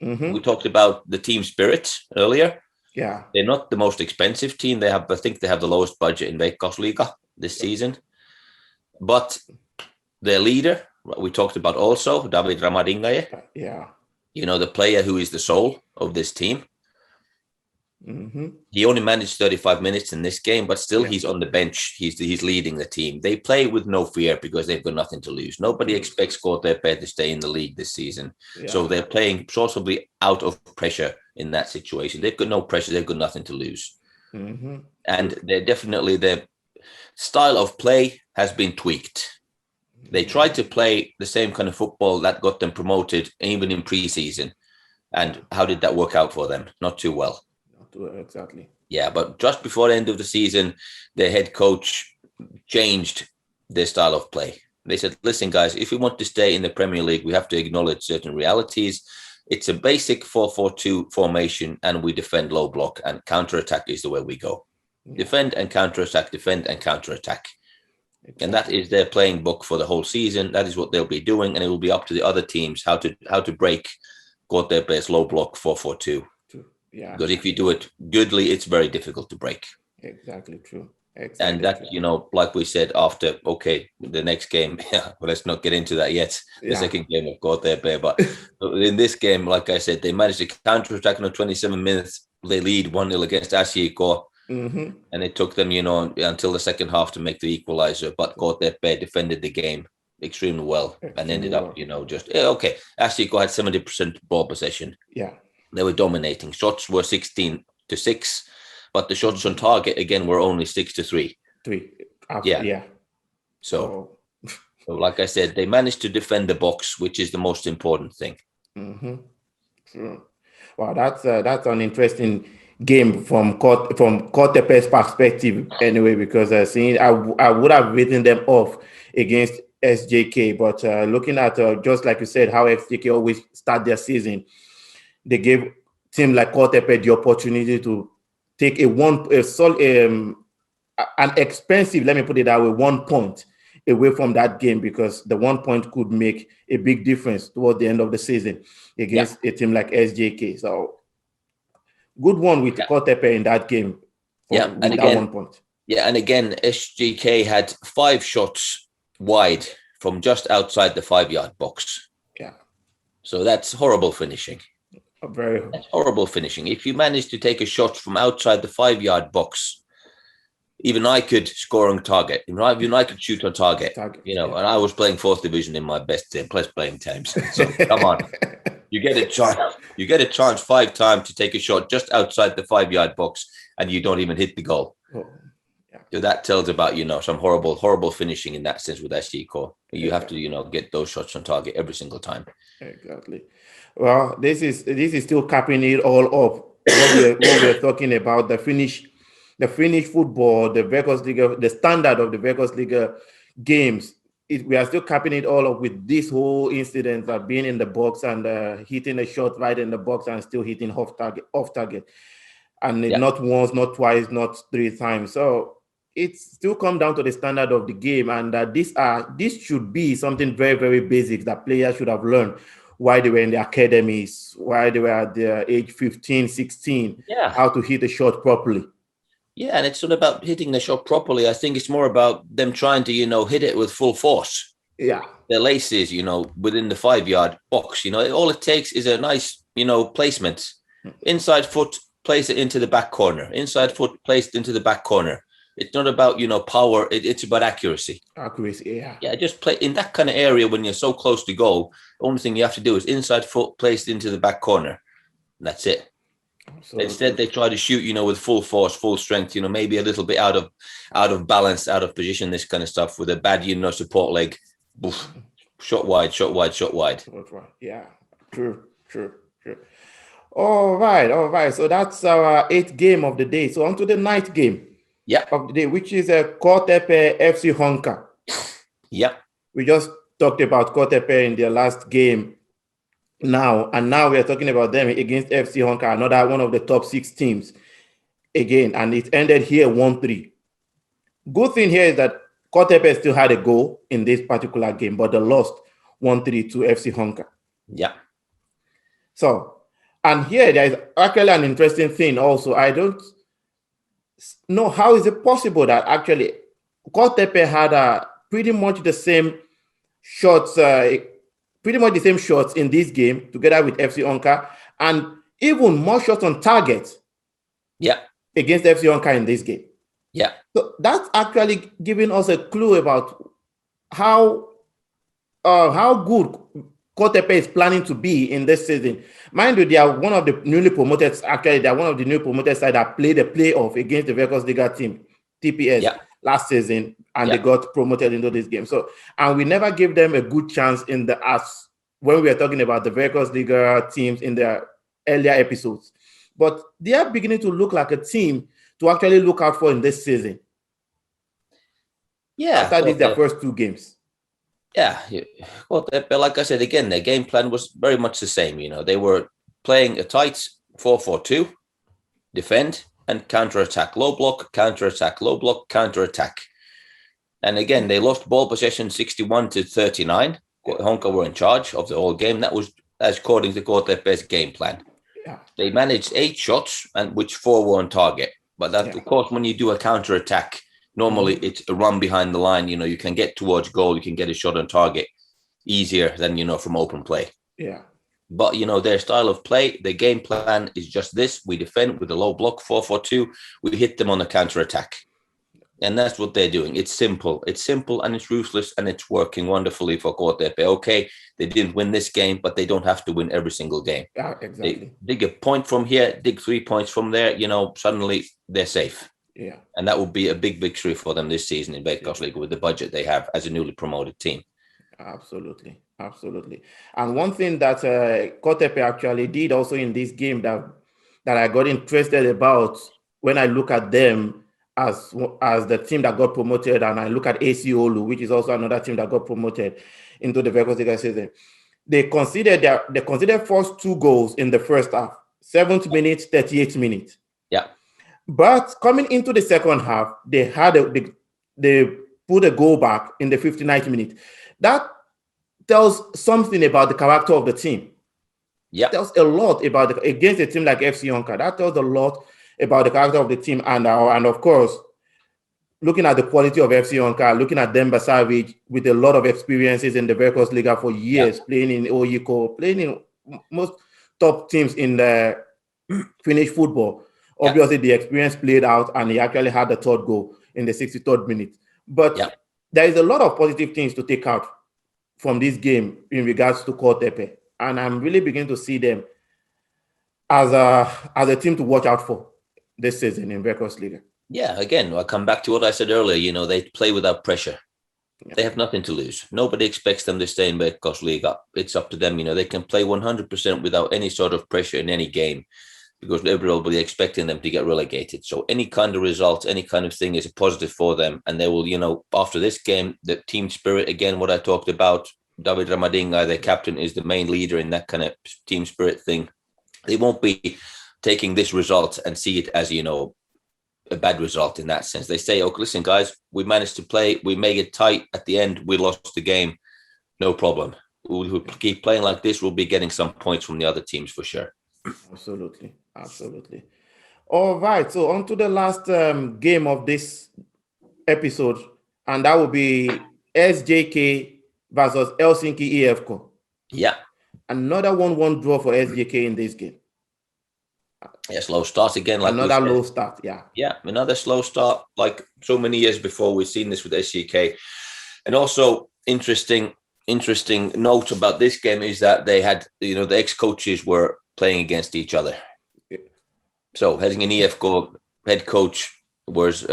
We talked about the team spirit earlier. Yeah. They're not the most expensive team. I think they have the lowest budget in veikkausliiga this season. But their leader, we talked about also, David Ramadingaye. Yeah. The player who is the soul of this team. Mm-hmm. He only managed 35 minutes in this game, but still he's on the bench. He's leading the team. They play with no fear because they've got nothing to lose. Nobody expects Coupes to stay in the league this season. Yeah. So they're playing possibly out of pressure in that situation. They've got no pressure. They've got nothing to lose. Mm-hmm. And their style of play has been tweaked. They tried to play the same kind of football that got them promoted even in pre-season. And how did that work out for them? Not too well. Exactly. Yeah, but just before the end of the season, the head coach changed their style of play. They said, listen, guys, if we want to stay in the Premier League, we have to acknowledge certain realities. It's a basic 4-4-2 formation, and we defend low block, and counter-attack is the way we go. Yeah. Defend and counter-attack, defend and counter-attack. Exactly. And that is their playing book for the whole season. That is what they'll be doing, and it will be up to the other teams how to break Coupes' low block 4-4-2. Yeah. Because if you do it goodly, it's very difficult to break. Exactly true. Exactly. And that, like we said, after, the next game, let's not get into that yet. The second game of Coupes. But in this game, like I said, they managed to counter-attack in 27 minutes. They lead 1-0 against Oyeco. Mm-hmm. And it took them, until the second half to make the equalizer. But Coupes defended the game extremely well and ended up, Oyeco had 70% ball possession. Yeah. They were dominating. Shots were 16-6, but the shots on target again were only 6-3. Yeah. So, like I said, they managed to defend the box, which is the most important thing. Mm-hmm. True. Wow, that's an interesting game from Coupes' perspective, anyway. Because I would have written them off against SJK, but looking at just like you said, how SJK always start their season. They gave team like Coupes the opportunity to take an expensive, let me put it that way, 1 point away from that game, because the 1 point could make a big difference towards the end of the season against a team like SJK. So good one with Coupes in that game. And again, that 1 point. Yeah, and again, SJK had 5 shots wide from just outside the 5-yard box. Yeah. So that's horrible finishing. That's horrible finishing. If you manage to take a shot from outside the 5-yard box, even I could score on target. Even I could shoot on target. And I was playing 4th division in my best playing times. So come on, you get a chance. You get a chance 5 times to take a shot just outside the 5-yard box, and you don't even hit the goal. So that tells about some horrible finishing in that sense with Oyeco. You have to get those shots on target every single time. Exactly. Well, this is still capping it all up. What we're talking about, the Finnish football, the veikkausliiga, the standard of the veikkausliiga games. We are still capping it all up with this whole incident of being in the box and hitting a shot right in the box and still hitting off target, and not once, not twice, not 3 times. So it's still come down to the standard of the game, and this should be something very, very basic that players should have learned while they were in the academies, while they were at their age 15, 16, how to hit a shot properly. Yeah, and it's not about hitting the shot properly. I think it's more about them trying to, hit it with full force. Yeah. Their laces, within the 5-yard box, all it takes is a nice, placement. Inside foot, place it into the back corner. Inside foot, placed into the back corner. It's not about, power. It's about accuracy. Yeah. Yeah, just play in that kind of area when you're so close to goal. The only thing you have to do is inside foot placed into the back corner. And that's it. Absolutely. Instead, they try to shoot, with full force, full strength, maybe a little bit out of balance, out of position, this kind of stuff with a bad, support leg. Oof. Shot wide. Yeah, true. All right. So that's our 8th game of the day. So on to the 9th game. Of the day, which is a Coupes FC Honka. Yeah. We just talked about Coupes in their last game now, and now we are talking about them against FC Honka, another one of the top 6 teams again, and it ended here 1-3. Good thing here is that Coupes still had a goal in this particular game, but they lost 1-3 to FC Honka. Yeah. So And here there is actually an interesting thing also. I don't know how is it possible that actually Coupes had pretty much the same shots, in this game together with FC Onka, and even more shots on target. Yeah. Against FC Onka in this game. Yeah. So that's actually giving us a clue about how good Coupes is planning to be in this season. Mind you, they are one of the newly promoted. Actually, they are one of the new promoted side that played the playoff against the veikkausliiga team, TPS, last season, and they got promoted into this game. So, and we never gave them a good chance in the as when we were talking about the veikkausliiga teams in the earlier episodes. But they are beginning to look like a team to actually look out for in this season. Yeah, after their first two games. Yeah, well, like I said again, their game plan was very much the same. They were playing a tight 4-4-2, defend and counter-attack, low block, counter-attack, low block, counter-attack. And again, they lost ball possession 61-39. Honka were in charge of the whole game. That was according to Coupes' game plan. Yeah. They managed 8 shots, and which 4 were on target. But that, of course, when you do a counter-attack, normally it's a run behind the line. You can get towards goal. You can get a shot on target easier than, from open play. Yeah. But, their style of play, their game plan is just this. We defend with a low block 4-4-2. We hit them on the counter-attack. And that's what they're doing. It's simple. It's simple and it's ruthless and it's working wonderfully for Coupes. Okay, they didn't win this game, but they don't have to win every single game. Yeah, exactly. They dig a point from here, dig 3 points from there, suddenly they're safe. Yeah. And that would be a big victory for them this season in veikkausliiga with the budget they have as a newly promoted team. Absolutely. Absolutely. And one thing that Coupes actually did also in this game that I got interested about when I look at them as the team that got promoted, and I look at AC Oulu, which is also another team that got promoted into the veikkausliiga season. They considered first 2 goals in the first half, 7th minute, 38th minute. Yeah. But coming into the second half, they put a goal back in the 59th minute. That tells something about the character of the team. Yeah. Tells a lot about against a team like FC Onka. That tells a lot about the character of the team, and of course, looking at the quality of FC Onka, looking at Demba Savage with a lot of experiences in the veikkausliiga for years, playing in Oyeco, playing in most top teams in the Finnish football. Obviously, the experience played out, and he actually had the 3rd goal in the 63rd minute. But there is a lot of positive things to take out from this game in regards to Coupes, and I'm really beginning to see them as a team to watch out for this season in veikkausliiga. Yeah, again, I'll come back to what I said earlier. They play without pressure. They have nothing to lose. Nobody expects them to stay in veikkausliiga. It's up to them. They can play 100% without any sort of pressure in any game because everybody will be expecting them to get relegated. So any kind of result, any kind of thing is a positive for them. And they will, after this game, the team spirit, again, what I talked about, David Ramadinga, their captain, is the main leader in that kind of team spirit thing. They won't be taking this result and see it as, a bad result in that sense. They say, listen, guys, we managed to play. We make it tight at the end. We lost the game. No problem. We'll keep playing like this. We'll be getting some points from the other teams for sure. Absolutely. Absolutely. All right. So on to the last game of this episode, and that will be SJK versus Helsinki Efco. Yeah. Another 1-1 draw for SJK in this game. Yeah, slow start again. Like another low start, Yeah, another slow start. Like so many years before, we've seen this with SJK. And also interesting note about this game is that they had, the ex-coaches were playing against each other. So Helsinki Efco head coach was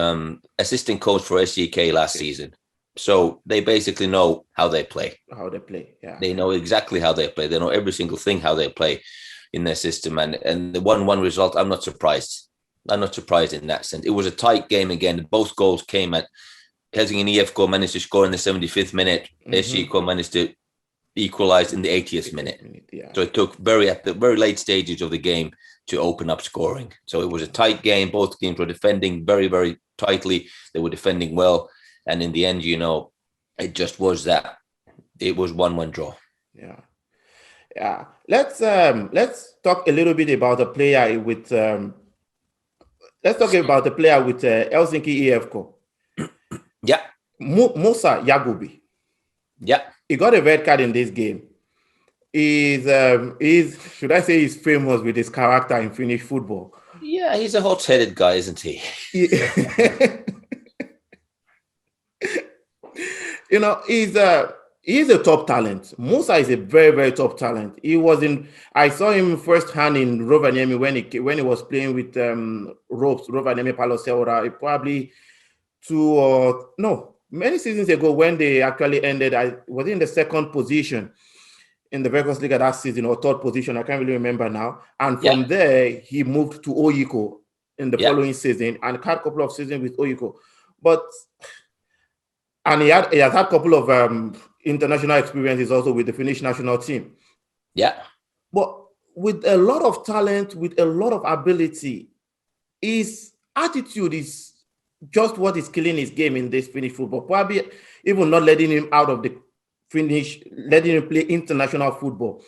assistant coach for SJK last season. So they basically know how they play. Yeah. They know exactly how they play. They know every single thing how they play in their system. And the 1-1 result, I'm not surprised. I'm not surprised in that sense. It was a tight game again. Both goals came at Helsinki Efco managed to score in the 75th minute. SJK managed to equalize in the 80th minute. So it took at the very late stages of the game to open up scoring. So it was a tight game. Both teams were defending very, very tightly. They were defending well. And in the end, it just was that. It was 1-1 draw. Yeah. let's talk a little bit about a player with Helsinki Efco. Yeah. Musa Yagubi. Yeah. He got a red card in this game. He's should I say he's famous with his character in Finnish football. Yeah, he's a hot-headed guy, isn't he? You know, he's a top talent. Musa is a very, very top talent. I saw him firsthand in Rovaniemi when he was playing with Rovaniemi Paloseura, probably many seasons ago when they actually ended. I was in the second position in the Veikkausliiga that season, or third position. I can't really remember now. And from there, he moved to Oyeco in the following season and had a couple of seasons with Oyeco. And he has had a couple of international experiences also with the Finnish national team. Yeah. But with a lot of talent, with a lot of ability, his attitude is just what is killing his game in this Finnish football. Probably even not letting him out of the letting him play international football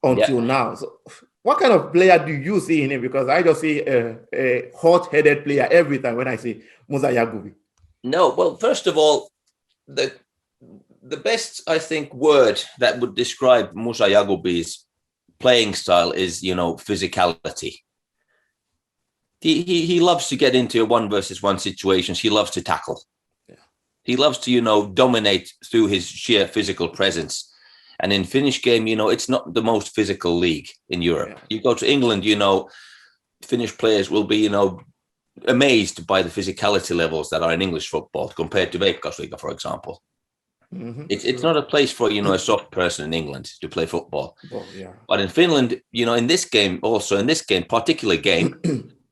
until now. So what kind of player do you see in him? Because I just see a hot-headed player every time when I see Musa Yagubi. No, well, first of all, the best, I think, word that would describe Musa Yagubi's playing style is, physicality. He loves to get into a 1-versus-1 situations. He loves to tackle. Yeah. He loves to, dominate through his sheer physical presence. And in Finnish game, it's not the most physical league in Europe. Yeah. You go to England, Finnish players will be, amazed by the physicality levels that are in English football compared to veikkausliiga, for example. Mm-hmm. It's not a place for, a soft person in England to play football. But in Finland, in this game, particular game,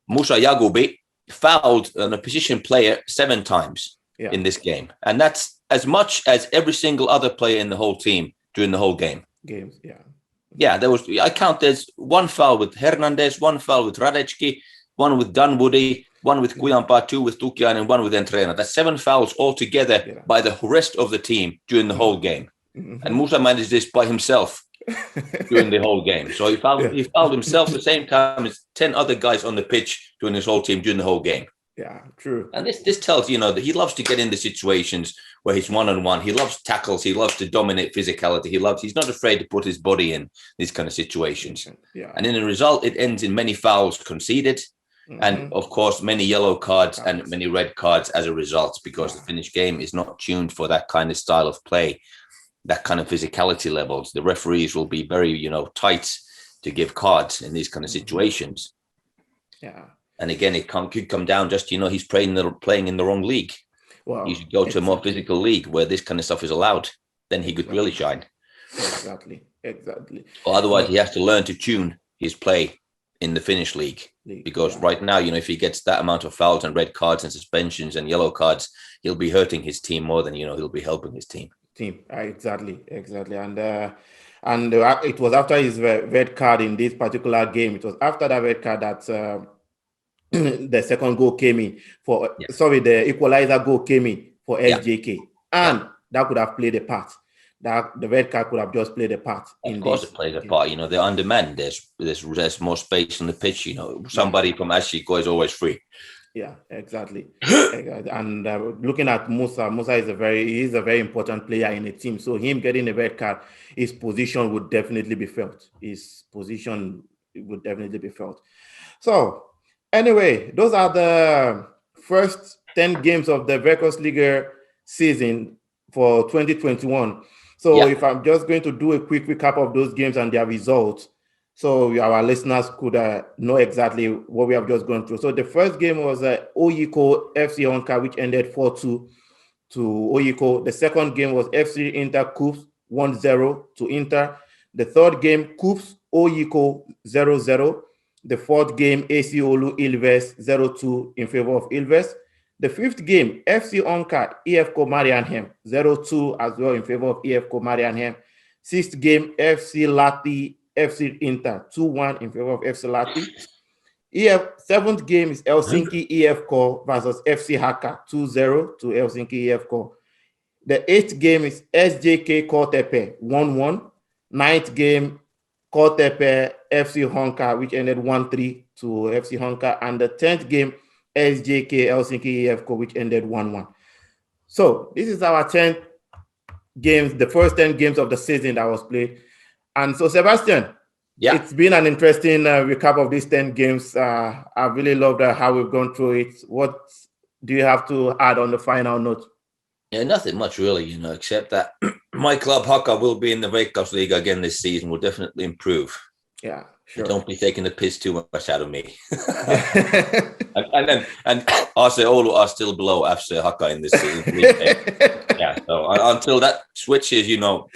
Musa Yagubi fouled a position player 7 times in this game. And that's as much as every single other player in the whole team during the whole game. Yeah, there's 1 foul with Hernandez, 1 foul with Radecki, 1 with Dunwoody, 1 with Kujanpaa, 2 with Tukiainen, and 1 with Entrena. That's 7 fouls altogether by the rest of the team during the whole game. Mm-hmm. And Musa managed this by himself during the whole game. So he fouled himself at the same time as 10 other guys on the pitch during his whole team during the whole game. Yeah, true. And this tells, that he loves to get into situations where he's one-on-one. He loves tackles. He loves to dominate physicality. He's not afraid to put his body in these kind of situations. Yeah. And in the result, it ends in many fouls conceded. Mm-hmm. And of course, many yellow cards and many red cards as a result, because the Finnish game is not tuned for that kind of style of play, that kind of physicality levels. The referees will be very, tight to give cards in these kind of situations. Yeah. And again, it could come down just, he's playing in the wrong league. Well, you should go to a more physical league where this kind of stuff is allowed. Then he could really shine. Exactly. Or otherwise, he has to learn to tune his play in the Finnish league. Because right now, if he gets that amount of fouls and red cards and suspensions and yellow cards, he'll be hurting his team more than, he'll be helping his team. Exactly. And it was after his red card in this particular game. It was after that red card that the second goal came in the equalizer goal came in for SJK. And that could have played a part. That the red card could have just played a part. Of course, it plays a part. They're undermanned. There's more space on the pitch. Somebody from Ashiko is always free. Yeah, exactly. And looking at Musa is a very important player in the team. So him getting a red card, his position would definitely be felt. So anyway, those are the first 10 games of the Veikkausliiga season for 2021. So if I'm just going to do a quick recap of those games and their results, so our listeners could know exactly what we have just gone through. So the first game was Oyeco FC Onka, which ended 4-2 to Oyeco. The second game was FC Inter Coupes 1-0 to Inter. The third game, Coupes Oyeco 0-0. The fourth game, AC Oulu Ilves 0-2 in favor of Ilves. The fifth game, FC Onka Efco Marianhem 0-2 as well in favor of Efco Marianhem. Sixth game, FC Lahti FC Inter 2-1 in favor of FC Lahti. Seventh game is Helsinki Efco versus FC Hakka 2-0 to Helsinki Efco. The eighth game is SJK Kotepe 1-1. Ninth game, Coupes, FC Honka, which ended 1-3 to FC Honka, and the 10th game, SJK Helsinki Efco, which ended 1-1. So this is our 10 games, the first 10 games of the season that was played. And so, Sebastian, it's been an interesting recap of these 10 games. I really loved how we've gone through it. What do you have to add on the final note? Yeah, nothing much really, except that my club Hakka will be in the Veikkausliiga again this season. Will definitely improve. Yeah, sure. Don't be taking the piss too much out of me. and RC Oulu are still below FC Hakka in this season. Yeah, so until that switches, don't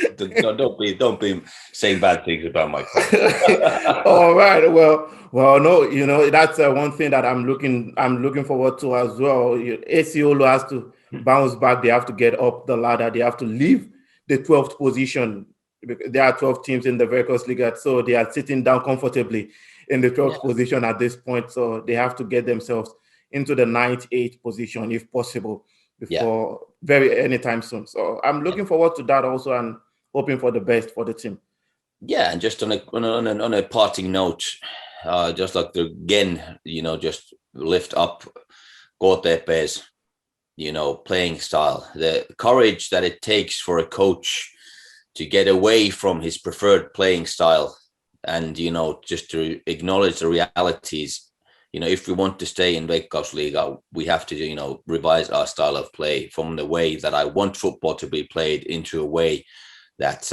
be saying bad things about my club. All right. Well, no, that's one thing that I'm looking forward to as well. AC Oulu has to bounce back. They have to get up the ladder. They have to leave the 12th position. There are 12 teams in the Veikkausliiga, so they are sitting down comfortably in the 12th position at this point. So they have to get themselves into the 9th, 8th position if possible before anytime soon. So I'm looking forward to that also and hoping for the best for the team. Yeah, and just on a parting note, just like just lift up Coupes' playing style, the courage that it takes for a coach to get away from his preferred playing style and, just to acknowledge the realities. If we want to stay in Veikkausliiga, we have to, revise our style of play from the way that I want football to be played into a way that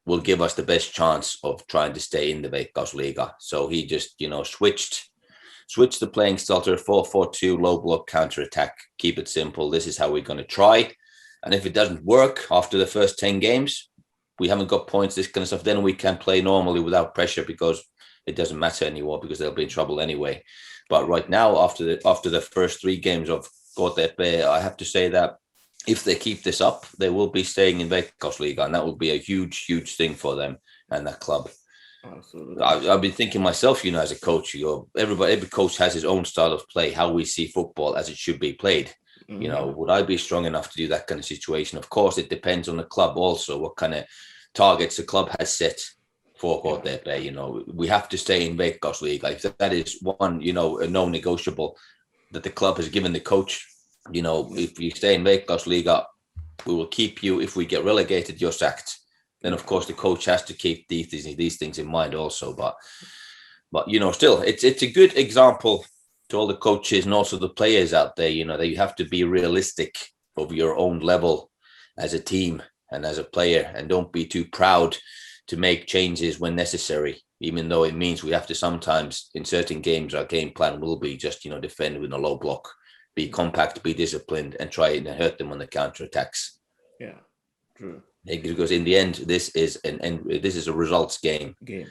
will give us the best chance of trying to stay in the Veikkausliiga. So he just, switch the playing style to a 4-4-2, low block counter attack. Keep it simple. This is how we're going to try. And if it doesn't work after the first 10 games, we haven't got points, this kind of stuff, then we can play normally without pressure because it doesn't matter anymore because they'll be in trouble anyway. But right now, after the first 3 games of Coupes, I have to say that if they keep this up, they will be staying in Veikkausliiga, and that will be a huge, huge thing for them and that club. Absolutely. I've been thinking myself, as a coach, every coach has his own style of play, how we see football as it should be played. Would I be strong enough to do that kind of situation? Of course, it depends on the club also, what kind of targets the club has set for Coupes. We have to stay in Veikkausliiga. If that is one, a non-negotiable that the club has given the coach, if you stay in Veikkausliiga, we will keep you. If we get relegated, you're sacked. Then, of course, the coach has to keep these things in mind also. But still, it's a good example to all the coaches and also the players out there, that you have to be realistic of your own level as a team and as a player, and don't be too proud to make changes when necessary, even though it means we have to sometimes, in certain games, our game plan will be just, defend with a low block, be compact, be disciplined, and try and hurt them on the counter attacks. Yeah, true. Because in the end, this is a results game. And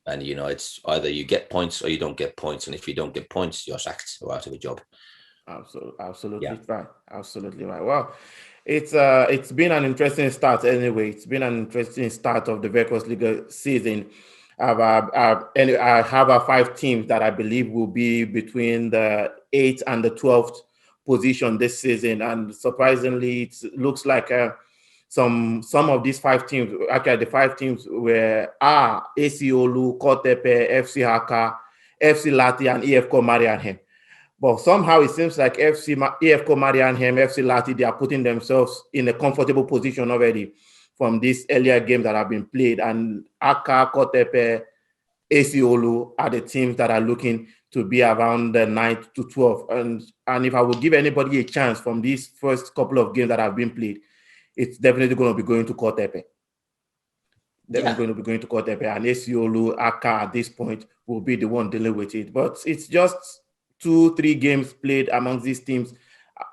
it's either you get points or you don't get points, and if you don't get points, you're sacked or out of a job. Absolutely right. Absolutely right. Well, it's been an interesting start anyway. It's been an interesting start of the Veikkausliiga season. I have 5 teams that I believe will be between the 8th and the 12th position this season, and surprisingly, it looks like some of these 5 teams, actually the 5 teams AC Oulu, Coupes, FC Hakka, FC Lahti, and EFco Marianhem. But somehow it seems like EFco Marianhem, FC Lahti, they are putting themselves in a comfortable position already from these earlier games that have been played. And Hakka, Coupes, AC Oulu are the teams that are looking to be around the 9th to 12th. And if I would give anybody a chance from these first couple of games that have been played, it's definitely going to be going to Coupes. Going to be going to Coupes, and AC Oulu, Hakka at this point will be the one dealing with it. But it's just 2-3 games played amongst these teams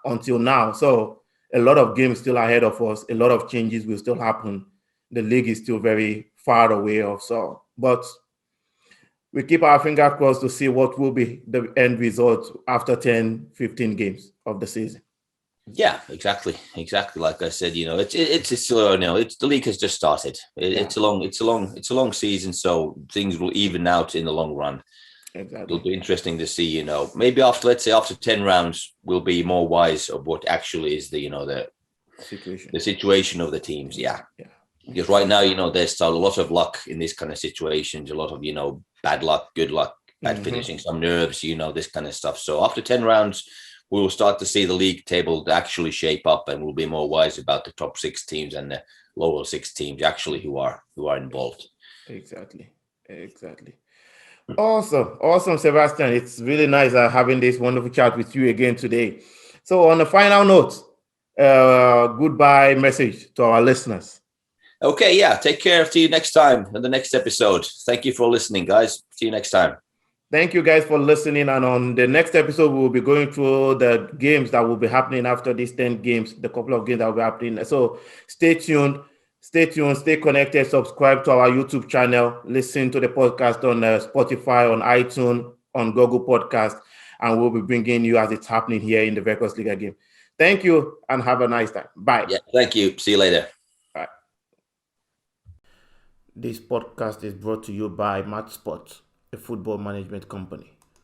until now. So a lot of games still ahead of us. A lot of changes will still happen. The league is still very far away of so. But we keep our finger crossed to see what will be the end result after 10, 15 games of the season. Yeah, exactly. Like I said, it's still, the league has just started. It's a long season, so things will even out in the long run. Exactly. It'll be interesting to see, maybe after 10 rounds, we'll be more wise of what actually is the situation of the teams. Yeah. Because right now, there's still a lot of luck in this kind of situations, a lot of, bad luck, good luck, bad finishing, some nerves, this kind of stuff. So after 10 rounds, we will start to see the league table actually shape up, and we'll be more wise about the top 6 teams and the lower 6 teams actually who are involved. Exactly. Awesome, Sebastian. It's really nice having this wonderful chat with you again today. So on the final note, goodbye message to our listeners. Okay, yeah. Take care. See you next time in the next episode. Thank you for listening, guys. See you next time. Thank you guys for listening. And on the next episode, we'll be going through the games that will be happening after these 10 games, the couple of games that will be happening. So stay tuned, stay connected, subscribe to our YouTube channel, listen to the podcast on Spotify, on iTunes, on Google Podcast, and we'll be bringing you as it's happening here in the Veikkausliiga game. Thank you and have a nice time. Bye. Yeah, thank you. See you later. Bye. This podcast is brought to you by MAATSPORTS, a football management company.